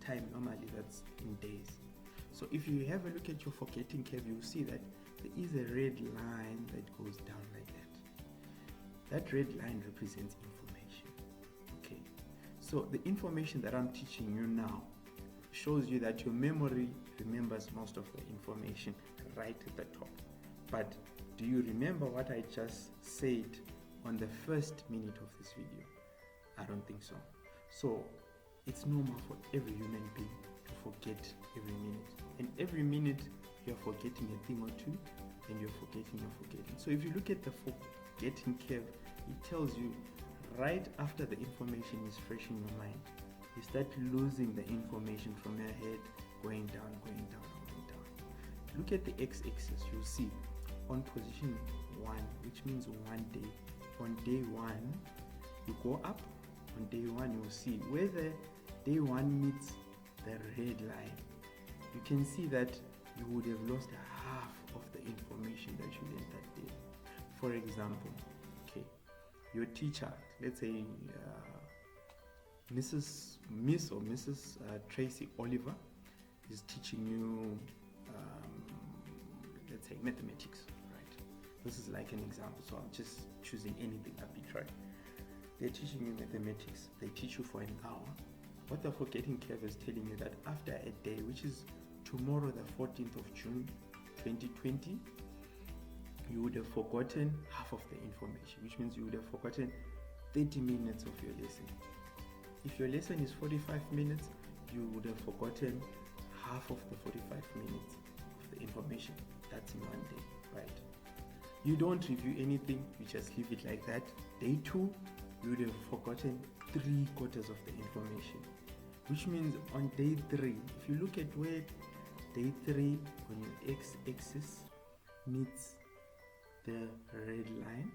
time, normally that's in days. So if you have a look at your forgetting curve, you'll see that there is a red line that goes down like that. That red line represents information. Okay, so the information that I'm teaching you now shows you that your memory remembers most of the information right at the top. But do you remember what I just said on the first minute of this video? I don't think so. So it's normal for every human being to forget every minute. And every minute you're forgetting a thing or two, and you're forgetting. So if you look at the forgetting curve, it tells you right after the information is fresh in your mind, you start losing the information from your head, going down. Look at the x-axis, you'll see on position 1, which means 1 day. On day 1, you go up. On day 1, you'll see where the day 1 meets the red line. You can see that you would have lost half of the information that you learned that day. For example, okay, your teacher, let's say Miss or Mrs. Tracy Oliver is teaching you, let's say, mathematics, right? This is like an example, so I'm just choosing anything arbitrary. They're teaching you mathematics. They teach you for an hour. What the forgetting curve is telling you that after a day, which is tomorrow, the 14th of June, 2020, you would have forgotten half of the information, which means you would have forgotten 30 minutes of your lesson. If your lesson is 45 minutes, you would have forgotten half of the 45 minutes of the information. That's in 1 day, right? You don't review anything, you just leave it like that. Day 2, you would have forgotten 3/4 of the information, which means on day 3, if you look at where day 3 on your x-axis meets the red line,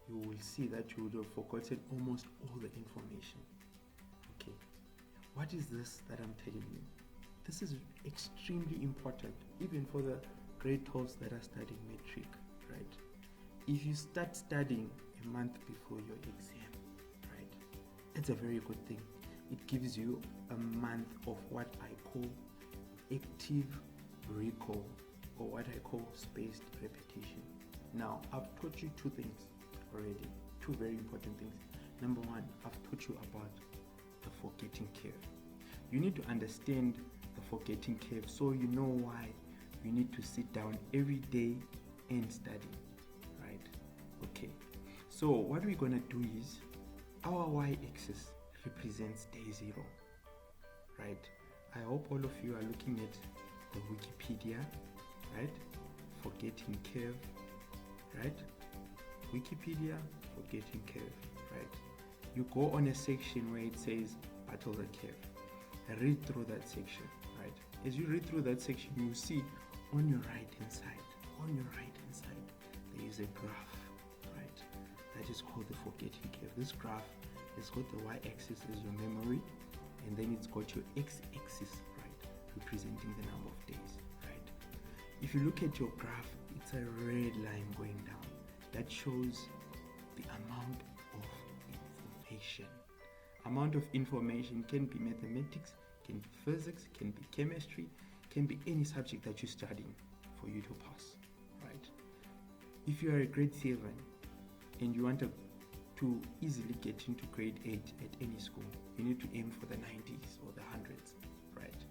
you will see that you would have forgotten almost all the information. Okay, what is this that I'm telling you? This is extremely important, even for the grade 12s that are studying metric, right? If you start studying a month before your exam, right, it's a very good thing. It gives you a month of what I call active recall, or what I call spaced repetition. Now, I've taught you 2 things already, 2 very important things. Number 1, I've taught you about the forgetting curve. You need to understand the forgetting curve so you know why you need to sit down every day and study, right? Okay, so what we're gonna do is, our y-axis represents day 0, right? I hope all of you are looking at the Wikipedia, right? Forgetting curve, right? Wikipedia, forgetting curve, right? You go on a section where it says battle the curve. Read through that section, right? As you read through that section, you see on your right hand side, there is a graph, right? That is called the forgetting curve. This graph has got the y-axis as your memory, and then it's got your x-axis, right, representing the number of days, right? If you look at your graph, it's a red line going down. That shows the amount of information. Amount of information can be mathematics, can be physics, can be chemistry, can be any subject that you're studying for you to pass, right? If you are a grade 7 and you want to easily get into grade 8 at any school, you need to aim for the 90s or the 100s, right?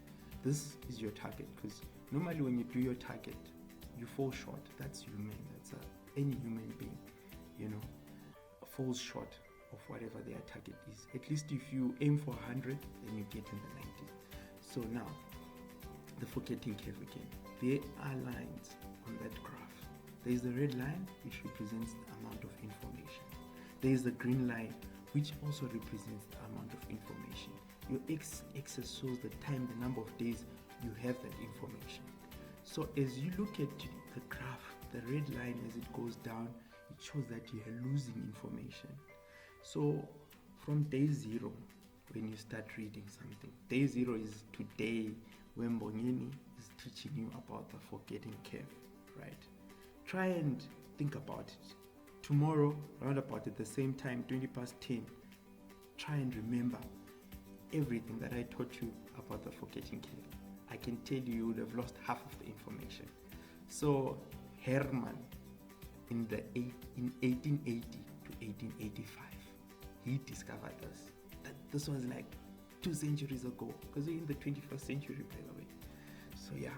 This is your target, because normally when you do your target, you fall short. That's human. That's any human being, falls short of whatever their target is. At least if you aim for 100, then you get in the 90s. So now, the forgetting curve again. There are lines on that graph. There is the red line, which represents the amount of information. There is the green line, which also represents the amount of information. Your x-axis shows the time, the number of days you have that information. So as you look at the graph, the red line, as it goes down, it shows that you are losing information. So from day 0, when you start reading something, day 0 is today, when Mbongeni is teaching you about the forgetting curve, right? Try and think about it. Tomorrow, around about at the same time, 20 past 10, try and remember everything that I taught you about the forgetting curve, I can tell you would have lost half of the information. So Herman, in 1880 to 1885, he discovered this. That this was like 2 centuries ago, because we're in the 21st century, by the way. So yeah.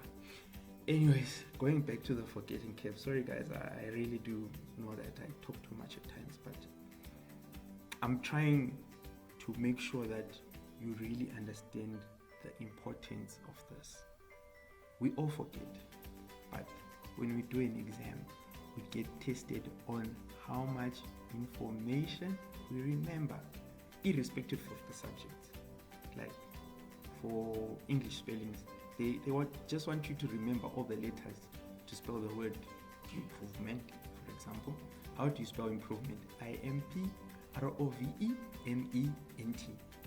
Anyways, going back to the forgetting curve. Sorry guys, I really do know that I talk too much at times, but I'm trying to make sure that you really understand the importance of this. We all forget, but when we do an exam, we get tested on how much information we remember, irrespective of the subject. Like for English spellings, they just want you to remember all the letters to spell the word improvement, for example. How do you spell improvement? IMPROVEMENT,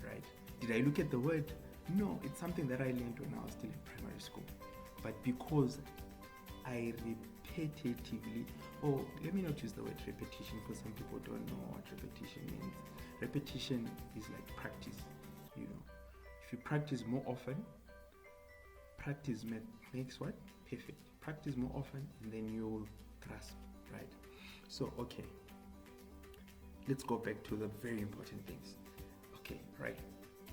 right? Did I look at the word? No, it's something that I learned when I was still in primary school. But because I repetitively, let me not use the word repetition, because some people don't know what repetition means. Repetition is like practice, you know. If you practice more often, practice makes what? Perfect. Practice more often and then you'll grasp, right? So, okay. Let's go back to the very important things. Okay, right.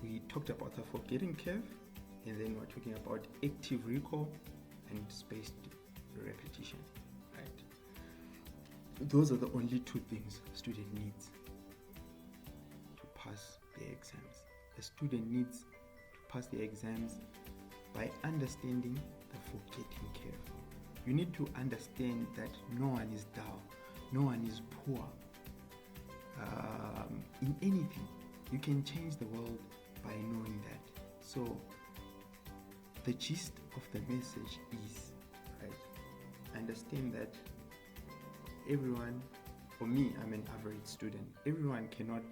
We talked about the forgetting curve, and then we're talking about active recall and spaced repetition, right? Those are the only 2 things a student needs to pass their exams. A student needs to pass their exams by understanding the forgetting curve. You need to understand that no one is dull, no one is poor. In anything, you can change the world by knowing that. So the gist of the message is, right, understand that everyone, for me, I'm an average student, everyone cannot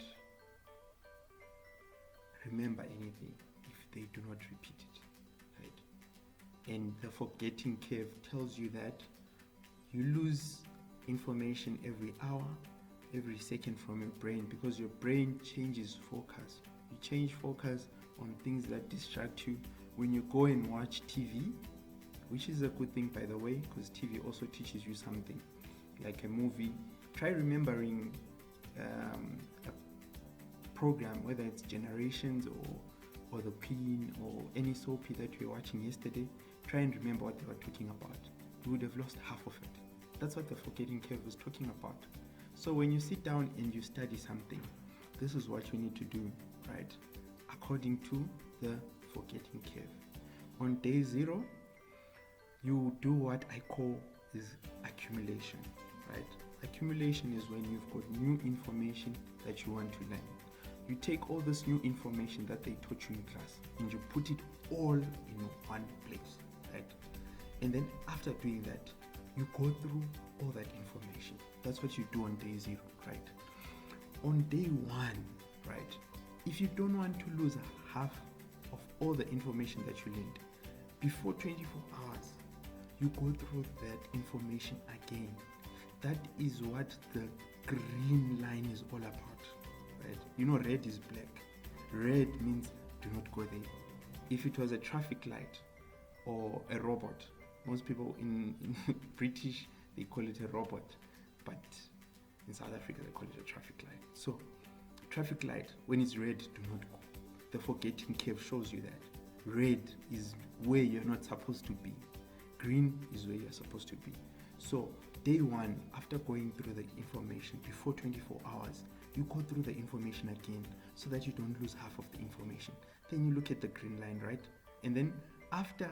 remember anything if they do not repeat it, right? And the forgetting curve tells you that you lose information every hour, every second from your brain, because your brain changes focus. You change focus on things that distract you. When you go and watch TV, which is a good thing, by the way, because TV also teaches you something, like a movie. Try remembering a program, whether it's Generations or The Queen or any soapy that you were watching yesterday. Try and remember what they were talking about. You would have lost half of it. That's what the forgetting curve was talking about. So when you sit down and you study something, this is what you need to do, right? According to the forgetting curve. On day 0, you do what I call is accumulation, right? Accumulation is when you've got new information that you want to learn. You take all this new information that they taught you in class and you put it all in one place, right? And then after doing that, you go through all that information. That's what you do on day 0, right? On day 1, right, if you don't want to lose half of all the information that you learned, before 24 hours, you go through that information again. That is what the green line is all about, right? You know, red is black. Red means do not go there. If it was a traffic light or a robot, most people in British, they call it a robot, but in South Africa they call it a traffic light. So traffic light, when it's red, do not go. The forgetting curve shows you that red is where you're not supposed to be, green is where you're supposed to be. So day 1, after going through the information before 24 hours, you go through the information again so that you don't lose half of the information. Then you look at the green line, right? And then after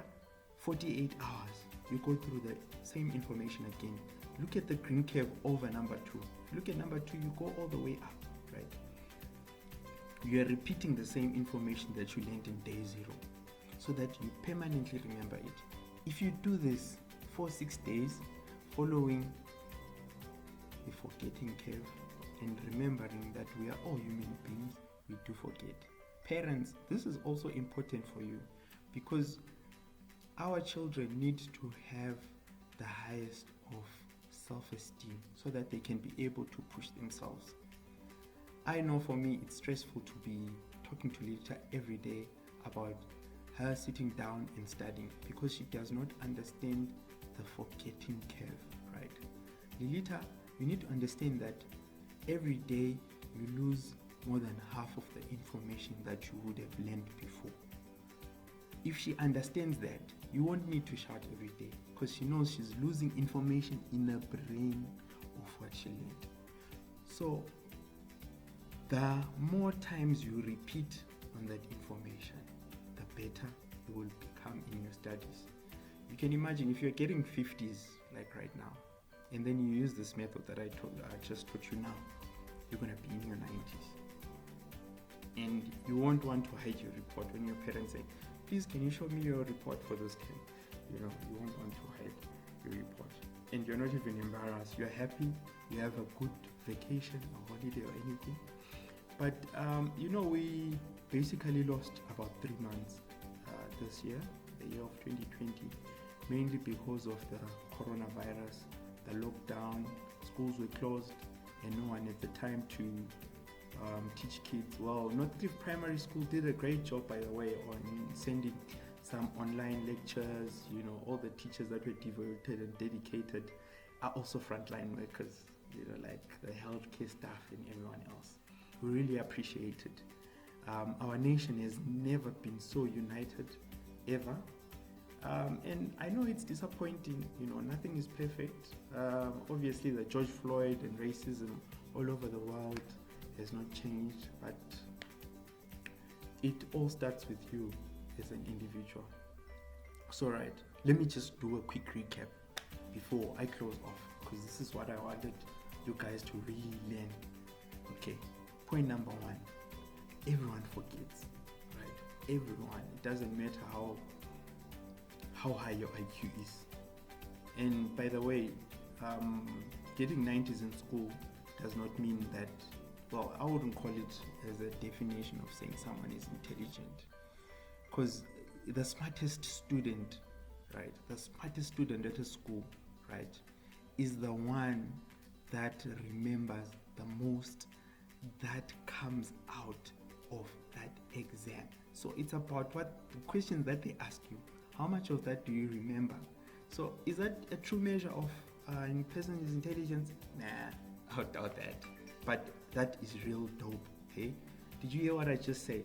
48 hours, you go through the same information again. Look at the green curve over number 2. Look at number 2, you go all the way up, right? You are repeating the same information that you learned in day 0 so that you permanently remember it. If you do this for 6 days, following the forgetting curve and remembering that we are all human beings, we do forget. Parents, this is also important for you because our children need to have the highest of self-esteem so that they can be able to push themselves. I know for me it's stressful to be talking to Lilita every day about her sitting down and studying because she does not understand the forgetting curve, right? Lilita, you need to understand that every day you lose more than half of the information that you would have learned before. If she understands that, you won't need to shout every day because she knows she's losing information in her brain of what she learned. So the more times you repeat on that information, the better you will become in your studies. You can imagine if you're getting 50s like right now, and then you use this method that I just taught you now, you're going to be in your 90s. And you won't want to hide your report when your parents say, please, can you show me your report for those 10? You won't want to hide your report. And you're not even embarrassed. You're happy. You have a good vacation or holiday or anything. But, we basically lost about 3 months this year, the year of 2020, mainly because of the coronavirus, the lockdown, schools were closed, and no one had the time to teach kids. Well, Northcliffe Primary School did a great job, by the way, on sending some online lectures. All the teachers that were devoted and dedicated are also frontline workers, like the healthcare staff and everyone else. We really appreciate it. Our nation has never been so united, ever. And I know it's disappointing, nothing is perfect. Obviously, the George Floyd and racism all over the world has not changed, but it all starts with you as an individual. So, right, let me just do a quick recap before I close off, because this is what I wanted you guys to really learn. Okay, point number 1, everyone forgets, right? Everyone. It doesn't matter how high your IQ is. And by the way, getting 90s in school does not mean that, well, I wouldn't call it as a definition of saying someone is intelligent. Because the smartest student, right, the smartest student at a school, right, is the one that remembers the most, that comes out of that exam. So it's about what the questions that they ask you. How much of that do you remember? So is that a true measure of a person's intelligence? Nah, I doubt that. But that is real dope, hey? Did you hear what I just said?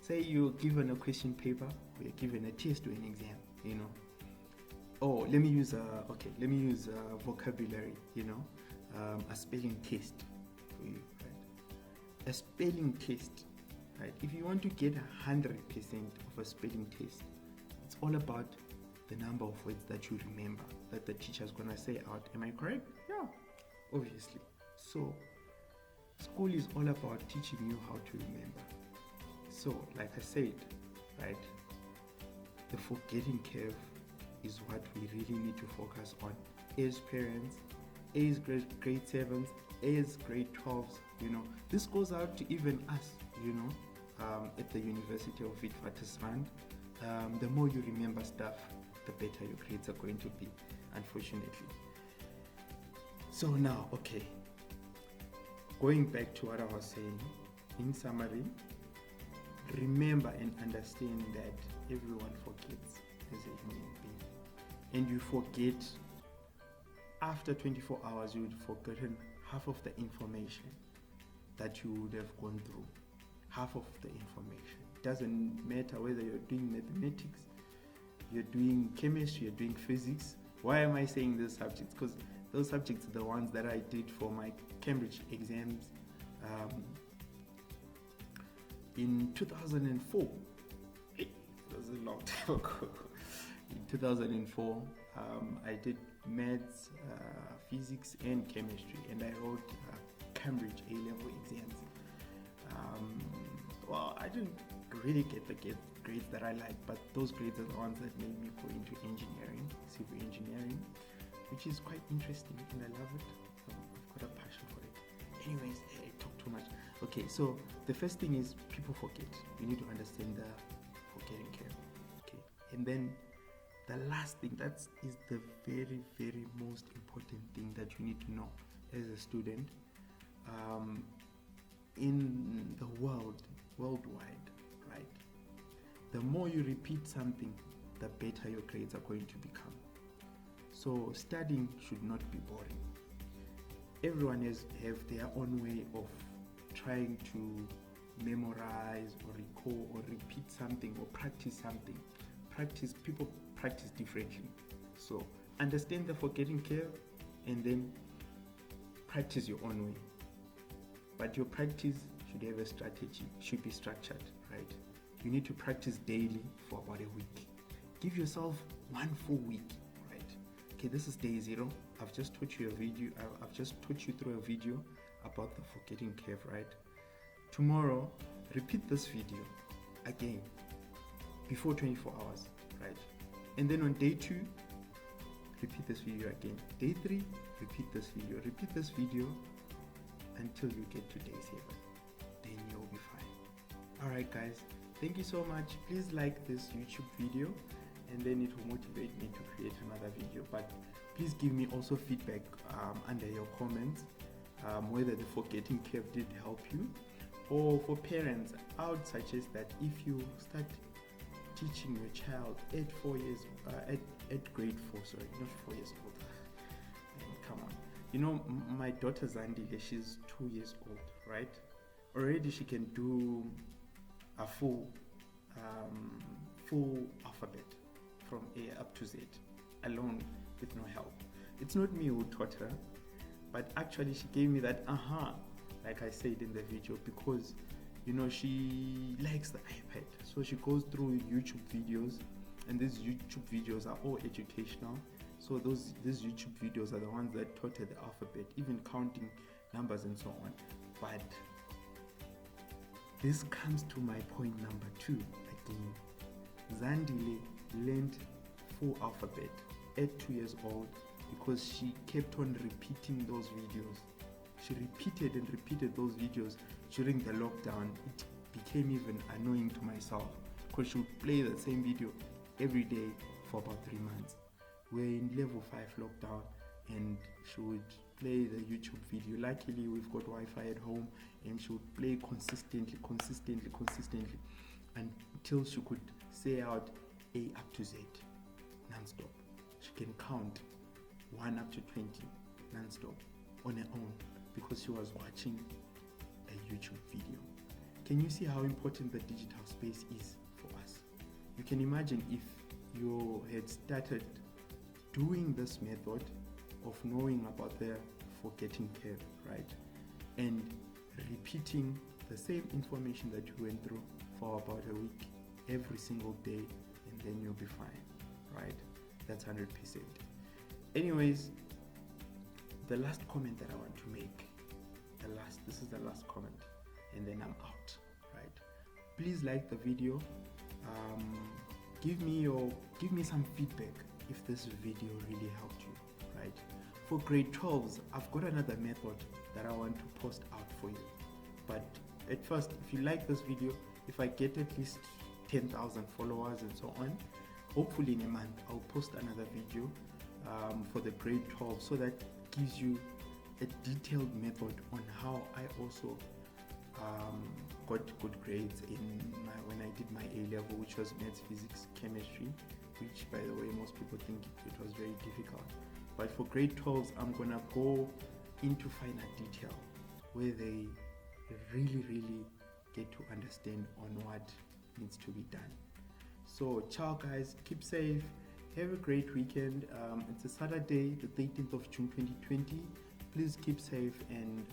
Say you're given a question paper, or you're given a test or an exam, Oh, let me use vocabulary, a spelling test for you, right? A spelling test, right? If you want to get 100% of a spelling test, it's all about the number of words that you remember, that the teacher's gonna say out. Am I correct? Yeah, obviously. So, school is all about teaching you how to remember. So, like I said, right, the forgetting curve is what we really need to focus on as parents, as grade 7s, as grade 12s, This goes out to even us, at the University of Witwatersrand. The more you remember stuff, the better your grades are going to be, unfortunately. So now, okay, going back to what I was saying, in summary, remember and understand that everyone forgets as a human being. And you forget, after 24 hours, you would have forgotten half of the information that you would have gone through. Half of the information. It doesn't matter whether you're doing mathematics, you're doing chemistry, you're doing physics. Why am I saying those subjects? Because those subjects are the ones that I did for my Cambridge exams in 2004. It was a long time ago. In 2004, I did maths, physics, and chemistry, and I wrote Cambridge A-level exams. Well, I didn't really get the grades that I liked, but those grades are the ones that made me go into engineering, civil engineering, which is quite interesting, and I love it. I've got a passion for it. Anyways, I talk too much. Okay, so the first thing is people forget. You need to understand the forgetting curve. Okay, and then the last thing, that is the very, very most important thing that you need to know as a student. In the world, worldwide, right? The more you repeat something, the better your grades are going to become. So studying should not be boring. Everyone have their own way of trying to memorize or recall or repeat something or practice something. People practice differently. So understand the forgetting curve and then practice your own way. But your practice should have a strategy, should be structured, right? You need to practice daily for about a week. Give yourself 1 full week, right? Okay, this is day 0. I've just taught you through a video about the forgetting curve, right? Tomorrow, repeat this video again before 24 hours, right? And then on day 2, repeat this video again. Day 3, repeat this video. Repeat this video until you get to day 7. Then you'll be fine. Alright guys, thank you so much. Please like this YouTube video and then it will motivate me to create another video. But please give me also feedback under your comments whether the forgetting curve did help you. Or for parents, I would suggest that if you start teaching your child at grade 4, sorry, not 4 years old. Man, come on. You know, my daughter Zandile, she's 2 years old, right? Already she can do a full alphabet from A up to Z alone with no help. It's not me who taught her, but actually she gave me that like I said in the video, because you know she likes the iPad, so she goes through YouTube videos, and these YouTube videos are all educational. So these YouTube videos are the ones that taught her the alphabet, even counting numbers and so on. But this comes to my point number 2 again. Zandile learned full alphabet at 2 years old because she kept on repeating those videos. She repeated and repeated those videos during the lockdown. It became even annoying to myself because she would play the same video every day for about 3 months. We're in level 5 lockdown and she would play the YouTube video. Luckily we've got Wi-Fi at home, and she would play consistently until she could say out A up to Z non-stop. She can count 1 up to 20 non-stop on her own because she was watching a YouTube video. Can you see how important the digital space is for us? You can imagine if you had started doing this method of knowing about the forgetting curve, right? And repeating the same information that you went through for about a week every single day, and then you'll be fine, right? That's 100%. Anyways, the last comment that I want to make, this is the last comment, and then I'm out, right? Please like the video. Give me some feedback if this video really helped you, right? For grade 12s, I've got another method that I want to post out for you. But at first, if you like this video, if I get at least 10,000 followers and so on, hopefully in a month I'll post another video for the grade 12, so that gives you a detailed method on how I also got good grades when I did my A level, which was maths, physics, chemistry, which by the way most people think it was very difficult. But for grade 12s, I'm gonna go into finer detail where they really get to understand on what needs to be done. So ciao guys, keep safe, have a great weekend. It's a Saturday, the 13th of June 2020. Please keep safe, and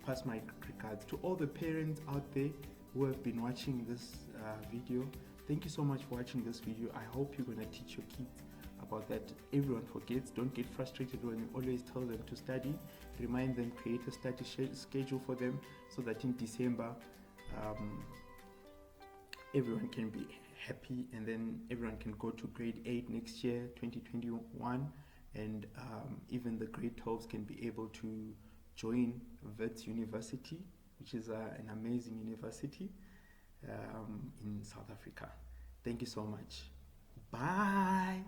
pass my regards to all the parents out there who have been watching this video. Thank you so much for watching this video. I hope you're gonna teach your kids about that. Everyone forgets. Don't get frustrated when you always tell them to study. Remind them, create a study schedule for them, so that in December everyone can be happy, and then everyone can go to grade 8 next year, 2021, and even the grade 12s can be able to join Wits University, which is an amazing university in South Africa. Thank you so much. Bye.